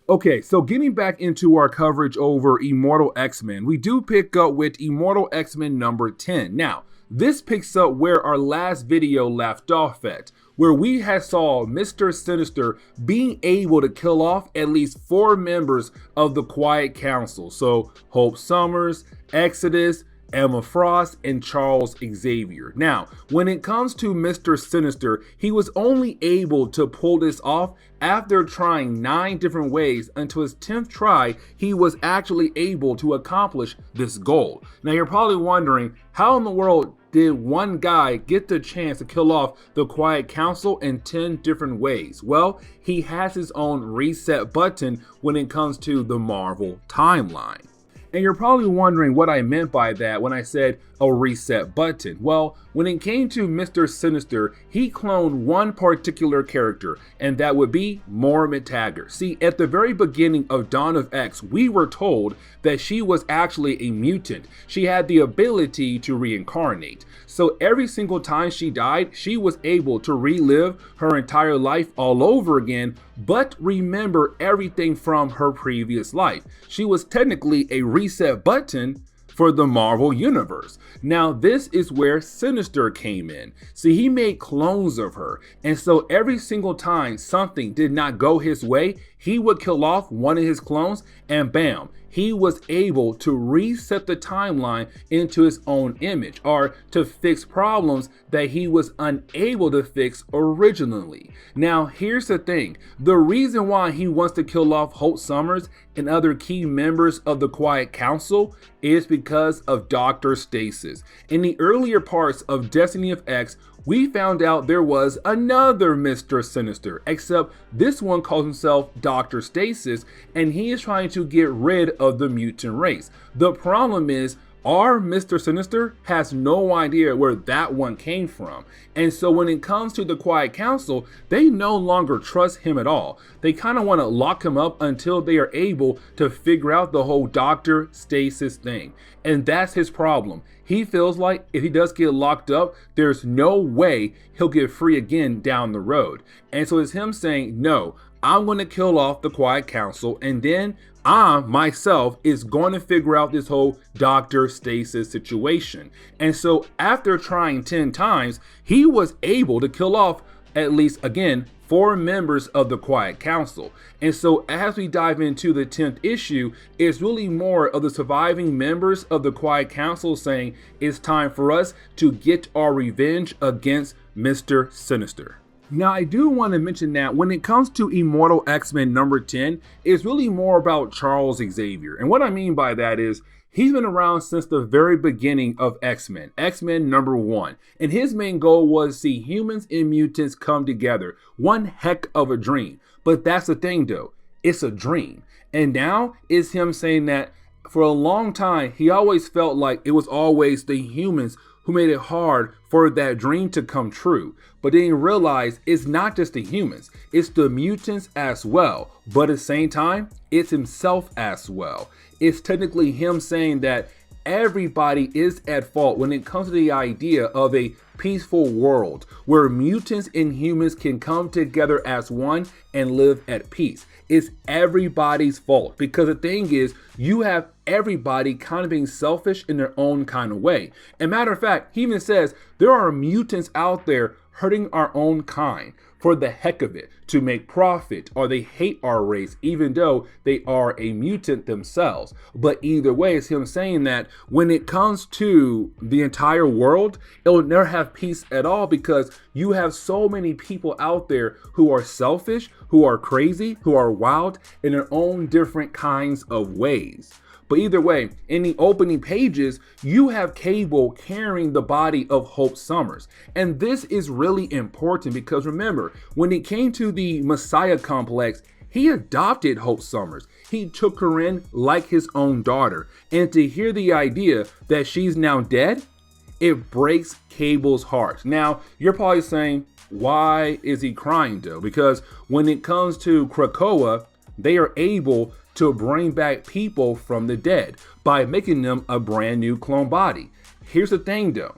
Okay, so getting back into our coverage over Immortal X-Men, we do pick up with Immortal X-Men number 10. Now, this picks up where our last video left off at, where we had saw Mr. Sinister being able to kill off at least 4 members of the Quiet Council. So, Hope Summers, Exodus, Emma Frost, and Charles Xavier. Now, when it comes to Mr. Sinister, he was only able to pull this off after trying 9 different ways. Until his 10th try, he was actually able to accomplish this goal. Now, you're probably wondering, how in the world did one guy get the chance to kill off the Quiet Council in 10 different ways? Well, he has his own reset button when it comes to the Marvel timeline. And you're probably wondering what I meant by that when I said a reset button. Well, when it came to Mr. Sinister, he cloned one particular character, and that would be Moira McTaggart. See, at the very beginning of Dawn of X, we were told that she was actually a mutant. She had the ability to reincarnate. So every single time she died, she was able to relive her entire life all over again, but remember everything from her previous life. She was technically a reset button for the Marvel Universe. Now, this is where Sinister came in. See, he made clones of her, and so every single time something did not go his way, he would kill off one of his clones, and bam, he was able to reset the timeline into his own image, or to fix problems that he was unable to fix originally. Now, here's the thing. The reason why he wants to kill off Hope Summers and other key members of the Quiet Council is because of Dr. Stasis. In the earlier parts of Destiny of X, we found out there was another Mr. Sinister, except this one calls himself Dr. Stasis, and he is trying to get rid of the mutant race. The problem is, our Mr. Sinister has no idea where that one came from. And so when it comes to the Quiet Council, they no longer trust him at all. They kind of want to lock him up until they are able to figure out the whole Dr. Stasis thing. And that's his problem. He feels like if he does get locked up, there's no way he'll get free again down the road. And so it's him saying, no, I'm going to kill off the Quiet Council, and then I myself is going to figure out this whole Dr. Stasis situation. And so after trying 10 times, he was able to kill off at least, again, 4 members of the Quiet Council. And so as we dive into the 10th issue, it's really more of the surviving members of the Quiet Council saying it's time for us to get our revenge against Mr. Sinister. Now, I do want to mention that when it comes to Immortal X-Men number 10, it's really more about Charles Xavier. And what I mean by that is, he's been around since the very beginning of X-Men, X-Men number 1. And his main goal was to see humans and mutants come together. One heck of a dream. But that's the thing though, it's a dream. And now it's him saying that for a long time, he always felt like it was always the humans who made it hard for that dream to come true. But then he realized it's not just the humans, it's the mutants as well. But at the same time, it's himself as well. It's technically him saying that everybody is at fault when it comes to the idea of a peaceful world where mutants and humans can come together as one and live at peace. It's everybody's fault, because the thing is, you have everybody kind of being selfish in their own kind of way. And matter of fact, he even says there are mutants out there hurting our own kind for the heck of it, to make profit, or they hate our race even though they are a mutant themselves. But either way, it's him saying that when it comes to the entire world, it will never have peace at all, because you have so many people out there who are selfish, who are crazy, who are wild in their own different kinds of ways. But either way, in the opening pages, you have Cable carrying the body of Hope Summers. And this is really important because remember, when it came to the Messiah complex, he adopted Hope Summers. He took her in like his own daughter. And to hear the idea that she's now dead, it breaks Cable's heart. Now, you're probably saying, why is he crying though? Because when it comes to Krakoa, they are able to bring back people from the dead by making them a brand new clone body. Here's the thing though,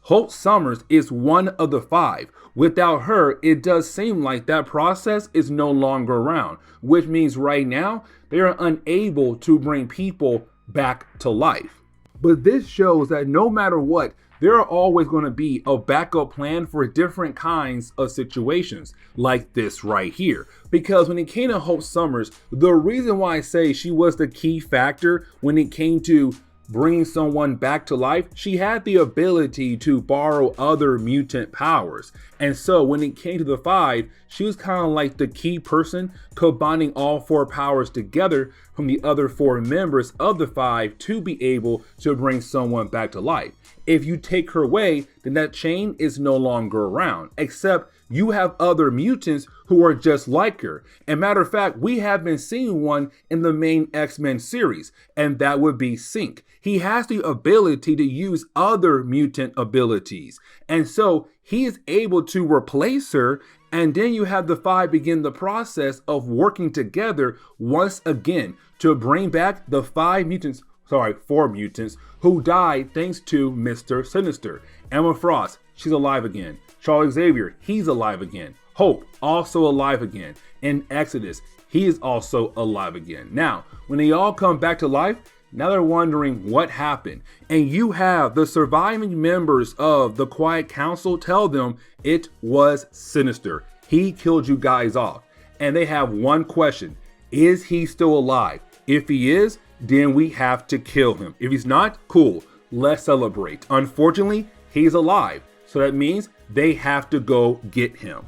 Hope Summers is one of the 5. Without her, it does seem like that process is no longer around, which means right now they are unable to bring people back to life. But this shows that no matter what, there are always going to be a backup plan for different kinds of situations, like this right here. Because when it came to Hope Summers, the reason why I say she was the key factor when it came to bringing someone back to life, she had the ability to borrow other mutant powers. And so when it came to the 5, she was kind of like the key person combining all 4 powers together from the other 4 members of the 5 to be able to bring someone back to life. If you take her away, then that chain is no longer around, except you have other mutants who are just like her. And matter of fact, we have been seeing one in the main X-Men series, and that would be Sync. He has the ability to use other mutant abilities. And so he is able to replace her, and then you have the 5 begin the process of working together once again to bring back the 4 mutants who died thanks to Mr. Sinister. Emma Frost, she's alive again. Charles Xavier, he's alive again. Hope, also alive again. And Exodus, he is also alive again. Now, when they all come back to life, now they're wondering what happened. And you have the surviving members of the Quiet Council tell them it was Sinister. He killed you guys off. And they have one question. Is he still alive? If he is, then we have to kill him. If he's not, cool. Let's celebrate. Unfortunately, he's alive. So that means they have to go get him.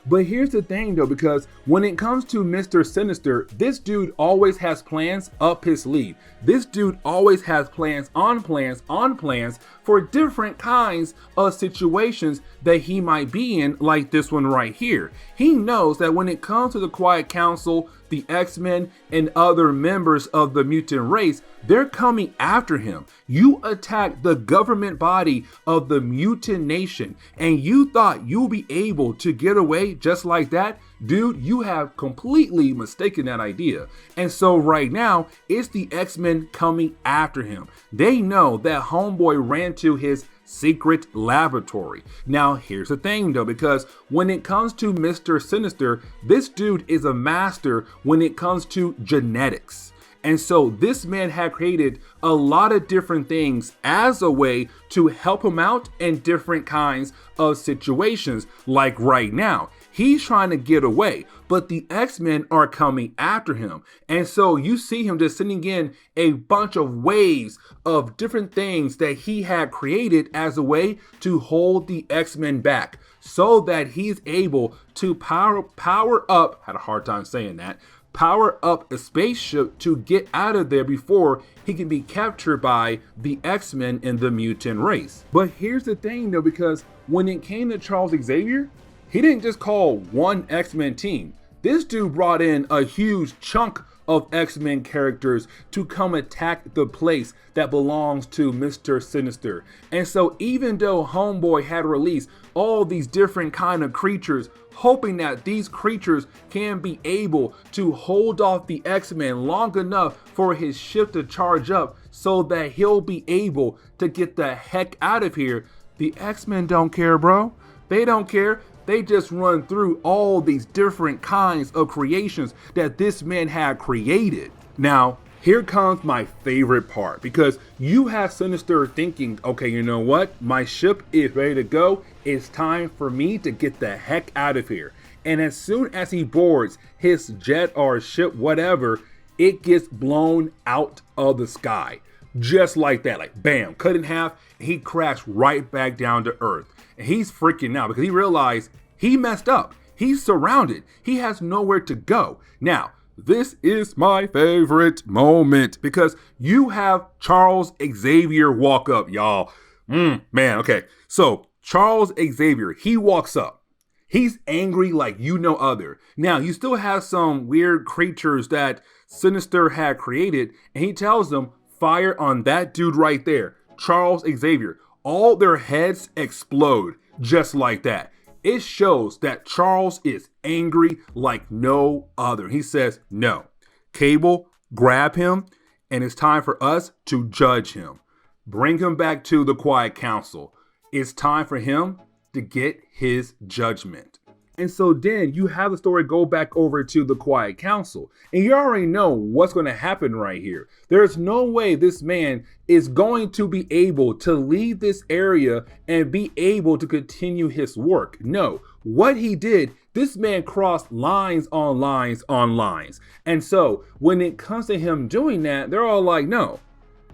But here's the thing though, because when it comes to Mr. Sinister, this dude always has plans up his sleeve. This dude always has plans on plans on plans for different kinds of situations that he might be in, like this one right here. He knows that when it comes to the Quiet Council, the X-Men, and other members of the mutant race, they're coming after him. You attacked the government body of the mutant nation, and you thought you'll be able to get away just like that? Dude, you have completely mistaken that idea. And so right now, it's the X-Men coming after him. They know that Homeboy ran to his secret laboratory. Now, here's the thing though, because when it comes to Mr. Sinister, this dude is a master when it comes to genetics. And so this man had created a lot of different things as a way to help him out in different kinds of situations. Like right now, he's trying to get away, but the X-Men are coming after him. And so you see him just sending in a bunch of waves of different things that he had created as a way to hold the X-Men back so that he's able to power up, had a hard time saying that, power up a spaceship to get out of there before he can be captured by the X-Men and the mutant race. But here's the thing though, because when it came to Charles Xavier, he didn't just call one X-Men team. This dude brought in a huge chunk of X-Men characters to come attack the place that belongs to Mr. Sinister. And so even though Homeboy had released all these different kind of creatures, hoping that these creatures can be able to hold off the X-Men long enough for his ship to charge up so that he'll be able to get the heck out of here, the X-Men don't care, bro. They don't care. They just run through all these different kinds of creations that this man had created. Now, here comes my favorite part, because you have Sinister thinking, okay, you know what? My ship is ready to go. It's time for me to get the heck out of here. And as soon as he boards his jet or ship, whatever, it gets blown out of the sky. Just like that, like bam, cut in half, and he crashed right back down to Earth. And he's freaking out because he realized he messed up. He's surrounded. He has nowhere to go. Now, this is my favorite moment because you have Charles Xavier walk up, y'all. Man, okay. So Charles Xavier, he walks up. He's angry like you no other. Now, you still have some weird creatures that Sinister had created, and he tells them, fire on that dude right there, Charles Xavier. All their heads explode just like that. It shows that Charles is angry like no other. He says, no, Cable, grab him, and it's time for us to judge him. Bring him back to the Quiet Council. It's time for him to get his judgment. And so then you have the story go back over to the Quiet Council. And you already know what's going to happen right here. There's no way this man is going to be able to leave this area and be able to continue his work. No, what he did, this man crossed lines on lines on lines. And so when it comes to him doing that, they're all like, no,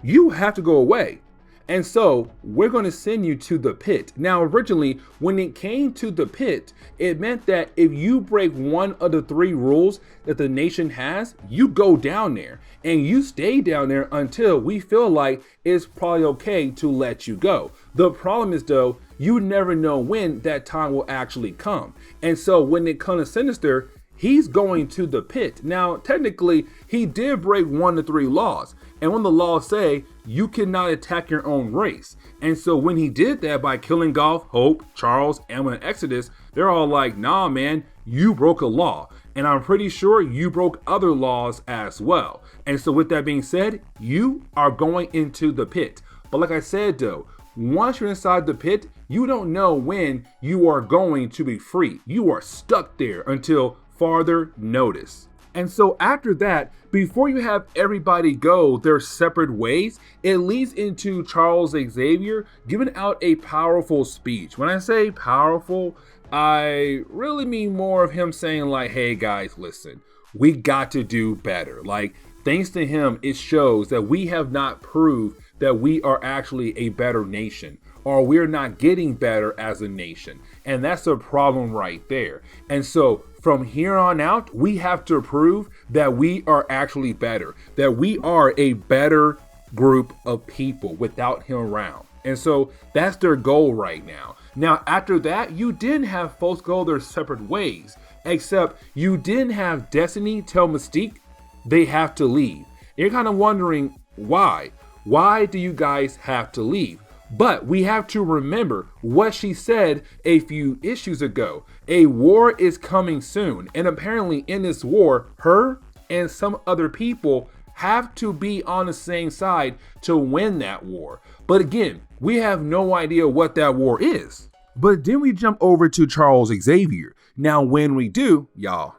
you have to go away. And so we're going to send you to the pit. Now, originally, when it came to the pit, it meant that if you break one of the 3 rules that the nation has, you go down there and you stay down there until we feel like it's probably okay to let you go. The problem is, though, you never know when that time will actually come. And so when it comes to Sinister, he's going to the pit. Now, technically, he did break 1 of 3 laws. And when the laws say you cannot attack your own race. And so when he did that by killing Golf, Hope, Charles, Emma, and Exodus, they're all like, nah, man, you broke a law. And I'm pretty sure you broke other laws as well. And so with that being said, you are going into the pit. But like I said, though, once you're inside the pit, you don't know when you are going to be free. You are stuck there until farther notice. And so after that, before you have everybody go their separate ways, it leads into Charles Xavier giving out a powerful speech. When I say powerful, I really mean more of him saying like, hey guys, listen, we got to do better. Like, thanks to him, it shows that we have not proved that we are actually a better nation, or we're not getting better as a nation. And that's a problem right there. And so from here on out, we have to prove that we are actually better, that we are a better group of people without him around. And so that's their goal right now. Now, after that, you didn't have folks go their separate ways, except you didn't have Destiny tell Mystique they have to leave. You're kind of wondering why. Why do you guys have to leave? But we have to remember what she said a few issues ago. A war is coming soon. And apparently in this war, her and some other people have to be on the same side to win that war. But again, we have no idea what that war is. But then we jump over to Charles Xavier. Now, when we do, y'all,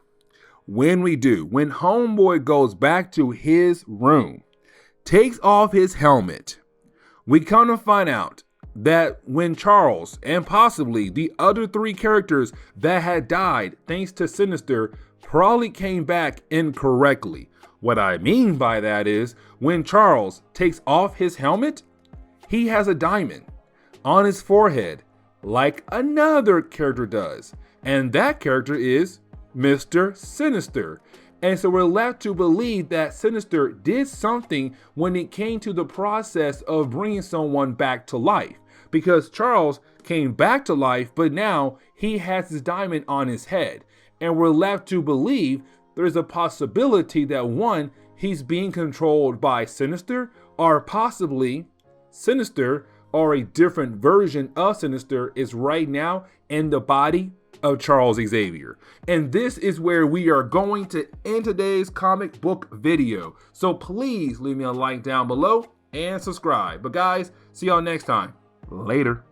when Homeboy goes back to his room, takes off his helmet, we come to find out that when Charles and possibly the other 3 characters that had died thanks to Sinister probably came back incorrectly. What I mean by that is when Charles takes off his helmet, he has a diamond on his forehead like another character does. And that character is Mr. Sinister. And so we're left to believe that Sinister did something when it came to the process of bringing someone back to life. Because Charles came back to life, but now he has his diamond on his head. And we're left to believe there's a possibility that one, he's being controlled by Sinister, or possibly Sinister or a different version of Sinister is right now in the body of Charles Xavier. And this is where we are going to end today's comic book video. So please leave me a like down below and subscribe. But guys, see y'all next time. Later.